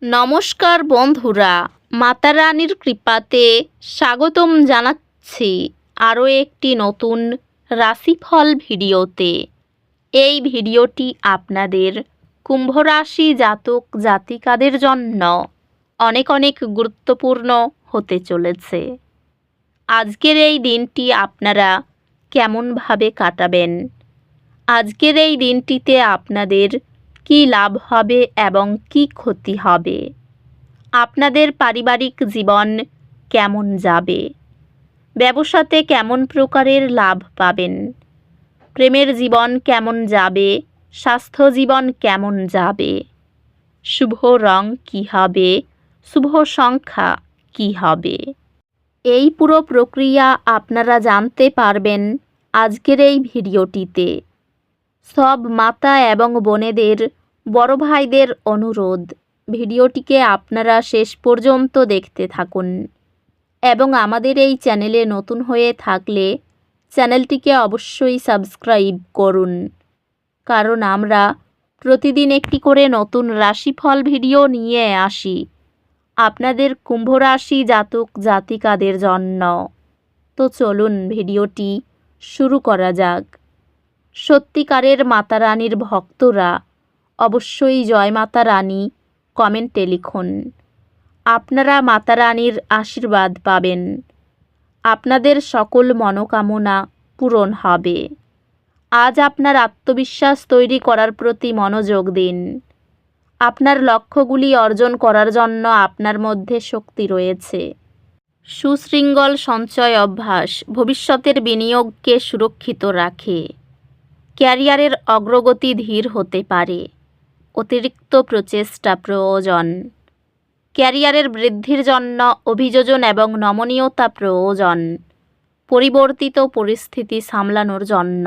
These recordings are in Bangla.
নমস্কার বন্ধুরা, মাতা রানীর কৃপাতে স্বাগতম জানাচ্ছি আরও একটি নতুন রাশিফল ভিডিওতে। এই ভিডিওটি আপনাদের কুম্ভ রাশি জাতক জাতিকাদের জন্য অনেক অনেক গুরুত্বপূর্ণ হতে চলেছে। আজকের এই দিনটি আপনারা কেমনভাবে কাটাবেন, আজকের এই দিনটিতে আপনাদের কি লাভ হবে এবং কি ক্ষতি হবে, আপনাদের পারিবারিক জীবন কেমন যাবে, ব্যবসাতে কেমন প্রকারের লাভ পাবেন, প্রেমের জীবন কেমন যাবে, স্বাস্থ্য জীবন কেমন যাবে, শুভ রং কী হবে, শুভ সংখ্যা কী হবে, এই পুরো প্রক্রিয়া আপনারা জানতে পারবেন আজকের এই ভিডিওটিতে। সব মাতা এবং বোনেদের, বড় ভাইদের অনুরোধ, ভিডিওটিকে আপনারা শেষ পর্যন্ত দেখতে থাকুন এবং আমাদের এই চ্যানেলে নতুন হয়ে থাকলে চ্যানেলটিকে অবশ্যই সাবস্ক্রাইব করুন, কারণ আমরা প্রতিদিন একটি করে নতুন রাশিফল ভিডিও নিয়ে আসি আপনাদের কুম্ভ রাশি জাতক জাতিকাদের জন্য। তো চলুন ভিডিওটি শুরু করা যাক। সত্যিকারের মাতা রানীর ভক্তরা অবশ্যই জয় মাতা রানী কমেন্টে লিখুন। আপনারা মাতা রানীর আশীর্বাদ পাবেন, আপনাদের সকল মনোকামনা পূরণ হবে। আজ আপনার আত্মবিশ্বাস তৈরি করার প্রতি মনোযোগ দিন। আপনার লক্ষ্যগুলি অর্জন করার জন্য আপনার মধ্যে শক্তি রয়েছে। সুশৃঙ্খল সঞ্চয় অভ্যাস ভবিষ্যতের বিনিয়োগকে সুরক্ষিত রাখে। ক্যারিয়ারের অগ্রগতি ধীর হতে পারে, অতিরিক্ত প্রচেষ্টা প্রয়োজন। ক্যারিয়ারের বৃদ্ধির জন্য অভিযোজন এবং নমনীয়তা প্রয়োজন, পরিবর্তিত পরিস্থিতি সামলানোর জন্য।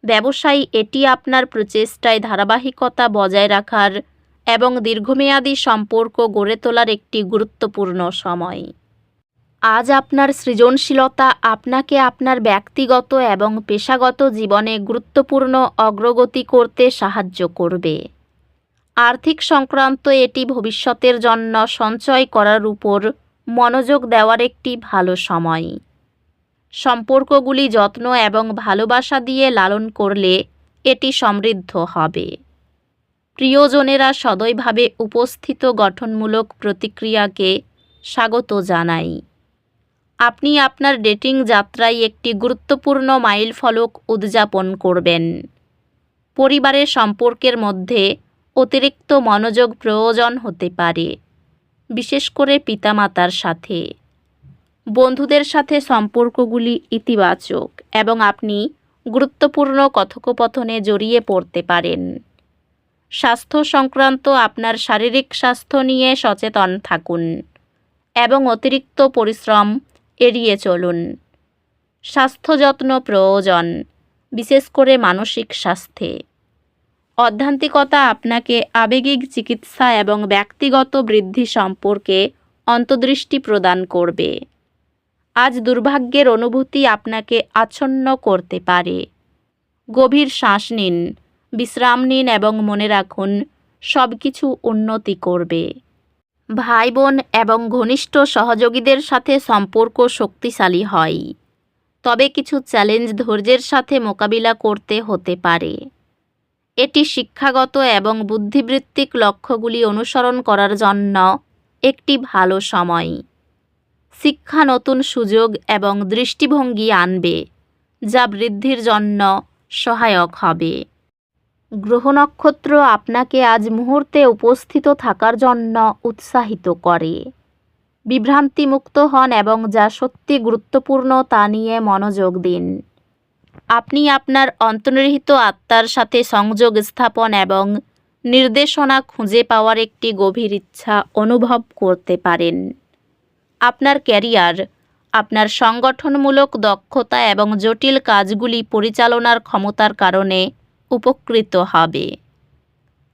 ব্যবসায়ী এটি আপনার প্রচেষ্টায় ধারাবাহিকতা বজায় রাখার এবং দীর্ঘমেয়াদী সম্পর্ক গড়ে তোলার একটি গুরুত্বপূর্ণ সময়। আজ আপনার সৃজনশীলতা আপনাকে আপনার ব্যক্তিগত এবং পেশাগত জীবনে গুরুত্বপূর্ণ অগ্রগতি করতে সাহায্য করবে। আর্থিক সংক্রান্ত এটি ভবিষ্যতের জন্য সঞ্চয় করার উপর মনোযোগ দেওয়ার একটি ভালো সময়। সম্পর্কগুলি যত্ন এবং ভালোবাসা দিয়ে লালন করলে এটি সমৃদ্ধ হবে। প্রিয়জনেরা সদয়ভাবে উপস্থিত গঠনমূলক প্রতিক্রিয়াকে স্বাগত জানাই। আপনি আপনার ডেটিং যাত্রায় একটি গুরুত্বপূর্ণ মাইলফলক উদযাপন করবেন। পরিবারের সম্পর্কের মধ্যে অতিরিক্ত মনোযোগ প্রয়োজন হতে পারে, বিশেষ করে পিতামাতার সাথে। বন্ধুদের সাথে সম্পর্কগুলি ইতিবাচক এবং আপনি গুরুত্বপূর্ণ কথোপকথনে জড়িয়ে পড়তে পারেন। স্বাস্থ্য সংক্রান্ত আপনার শারীরিক স্বাস্থ্য নিয়ে সচেতন থাকুন এবং অতিরিক্ত পরিশ্রম এড়িয়ে চলুন। স্বাস্থ্য যত্ন প্রয়োজন, বিশেষ করে মানসিক স্বাস্থ্যে। অধ্যাত্মিকতা আপনাকে আবেগিক চিকিৎসা এবং ব্যক্তিগত বৃদ্ধি সম্পর্কে অন্তর্দৃষ্টি প্রদান করবে। আজ দুর্ভাগ্যের অনুভূতি আপনাকে আচ্ছন্ন করতে পারে। গভীর শ্বাস নিন, বিশ্রাম নিন এবং মনে রাখুন সব কিছু উন্নতি করবে। ভাই বোন এবং ঘনিষ্ঠ সহযোগীদের সাথে সম্পর্ক শক্তিশালী হয়, তবে কিছু চ্যালেঞ্জ ধৈর্যের সাথে মোকাবিলা করতে হতে পারে। এটি শিক্ষাগত এবং বুদ্ধিবৃত্তিক লক্ষ্যগুলি অনুসরণ করার জন্য একটি ভালো সময়। শিক্ষা নতুন সুযোগ এবং দৃষ্টিভঙ্গি আনবে, যা বৃদ্ধির জন্য সহায়ক হবে। গ্রহ নক্ষত্র আপনাকে আজ মুহূর্তে উপস্থিত থাকার জন্য উৎসাহিত করে। বিভ্রান্তিমুক্ত হন এবং যা সত্যি গুরুত্বপূর্ণ তা নিয়ে মনোযোগ দিন। আপনি আপনার অন্তর্নিহিত আত্মার সাথে সংযোগ স্থাপন এবং নির্দেশনা খুঁজে পাওয়ার একটি গভীর ইচ্ছা অনুভব করতে পারেন। আপনার ক্যারিয়ার আপনার সংগঠনমূলক দক্ষতা এবং জটিল কাজগুলি পরিচালনার ক্ষমতার কারণে উপকৃত হবে।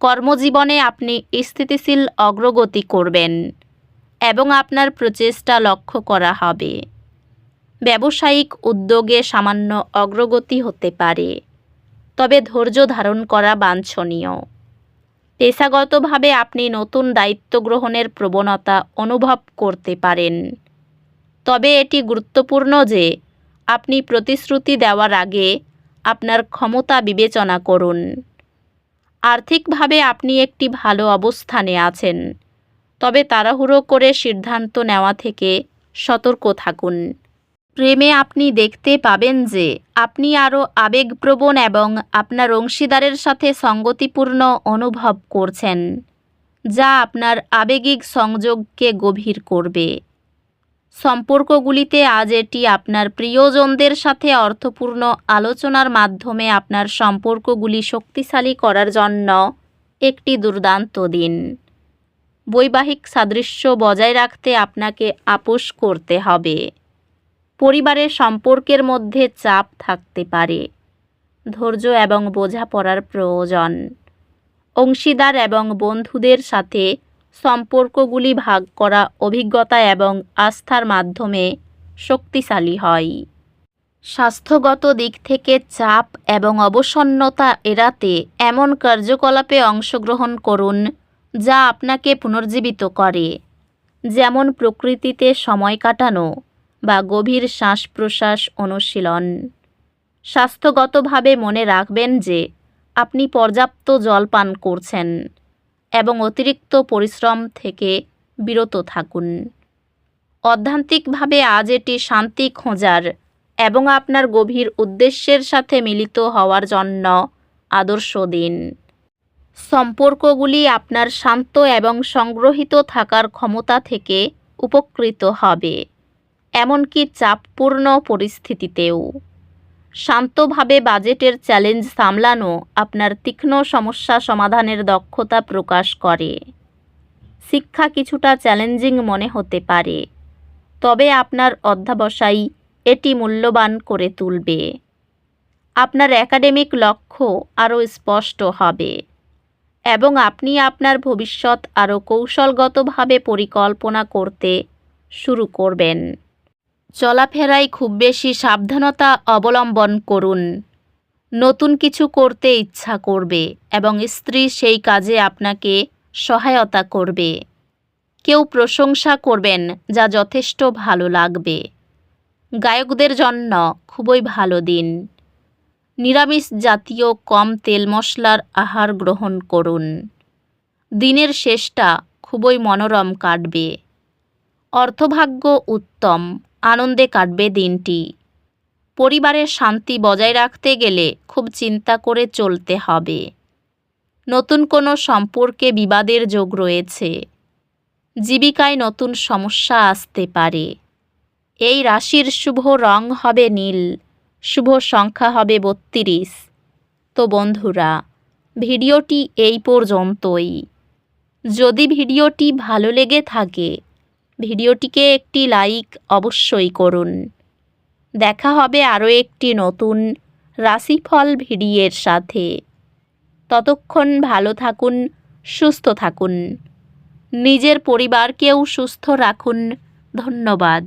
কর্মজীবনে আপনি স্থিতিশীল অগ্রগতি করবেন এবং আপনার প্রচেষ্টা লক্ষ্য করা হবে। ব্যবসায়িক উদ্যোগে সামান্য অগ্রগতি হতে পারে, তবে ধৈর্য ধারণ করা বাঞ্ছনীয়। পেশাগতভাবে আপনি নতুন দায়িত্ব গ্রহণের প্রবণতা অনুভব করতে পারেন, তবে এটি গুরুত্বপূর্ণ যে আপনি প্রতিশ্রুতি দেওয়ার আগে আপনার ক্ষমতা বিবেচনা করুন। আর্থিকভাবে আপনি একটি ভালো অবস্থানে আছেন, তবে তাড়াহুড়ো করে সিদ্ধান্ত নেওয়া থেকে সতর্ক থাকুন। প্রেমে আপনি দেখতে পাবেন যে আপনি আরও আবেগপ্রবণ এবং আপনার অংশীদারের সাথে সঙ্গতিপূর্ণ অনুভব করছেন, যা আপনার আবেগিক সংযোগকে গভীর করবে। সম্পর্কগুলিতে আজ এটি আপনার প্রিয়জনদের সাথে অর্থপূর্ণ আলোচনার মাধ্যমে আপনার সম্পর্কগুলি শক্তিশালী করার জন্য একটি দুর্দান্ত দিন। বৈবাহিক সাদৃশ্য বজায় রাখতে আপনাকে আপোস করতে হবে। পরিবারের সম্পর্কের মধ্যে চাপ থাকতে পারে, ধৈর্য এবং বোঝাপড়ার প্রয়োজন। অংশীদার এবং বন্ধুদের সাথে সম্পর্কগুলি ভাগ করা অভিজ্ঞতা এবং আস্থার মাধ্যমে শক্তিশালী হয়। স্বাস্থ্যগত দিক থেকে চাপ এবং অবসন্নতা এড়াতে এমন কার্যকলাপে অংশগ্রহণ করুন যা আপনাকে পুনর্জীবিত করে, যেমন প্রকৃতিতে সময় কাটানো বা গভীর শ্বাস প্রশ্বাস অনুশীলন। স্বাস্থ্যগতভাবে মনে রাখবেন যে আপনি পর্যাপ্ত জল পান করছেন এবং অতিরিক্ত পরিশ্রম থেকে বিরত থাকুন। অধ্যাত্মিকভাবে আজ এটি শান্তি খোঁজার এবং আপনার গভীর উদ্দেশ্যের সাথে মিলিত হওয়ার জন্য আদর্শ দিন। সম্পর্কগুলি আপনার শান্ত এবং সংগ্রহিত থাকার ক্ষমতা থেকে উপকৃত হবে, এমনকি চাপপূর্ণ পরিস্থিতিতেও। শান্তভাবে বাজেটের চ্যালেঞ্জ সামলানো আপনার তীক্ষ্ণ সমস্যা সমাধানের দক্ষতা প্রকাশ করে। শিক্ষা কিছুটা চ্যালেঞ্জিং মনে হতে পারে, তবে আপনার অধ্যবসায় এটি মূল্যবান করে তুলবে। আপনার একাডেমিক লক্ষ্য আরও স্পষ্ট হবে এবং আপনি আপনার ভবিষ্যৎ আরও কৌশলগতভাবে পরিকল্পনা করতে শুরু করবেন। চলাফেরায় খুব বেশি সাবধানতা অবলম্বন করুন। নতুন কিছু করতে ইচ্ছা করবে এবং স্ত্রী সেই কাজে আপনাকে সহায়তা করবে। কেউ প্রশংসা করবেন, যা যথেষ্ট ভালো লাগবে। গায়কদের জন্য খুবই ভালো দিন। নিরামিষ জাতীয় কম তেল মশলার আহার গ্রহণ করুন। দিনের শেষটা খুবই মনোরম কাটবে। অর্থভাগ্য উত্তম, আনন্দে কাটবে দিনটি। পরিবারের শান্তি বজায় রাখতে গেলে খুব চিন্তা করে চলতে হবে। নতুন কোনো সম্পর্কে বিবাদের যোগ রয়েছে। জীবিকায় নতুন সমস্যা আসতে পারে। এই রাশির শুভ রং হবে নীল, শুভ সংখ্যা হবে 32। তো বন্ধুরা, ভিডিওটি এই পর্যন্তই। যদি ভিডিওটি ভালো লেগে থাকে, ভিডিওটিকে একটি লাইক অবশ্যই করুন। দেখা হবে আরও একটি নতুন রাশিফল ভিডিওর সাথে। ততক্ষণ ভালো থাকুন, সুস্থ থাকুন, নিজের পরিবারকেও সুস্থ রাখুন। ধন্যবাদ।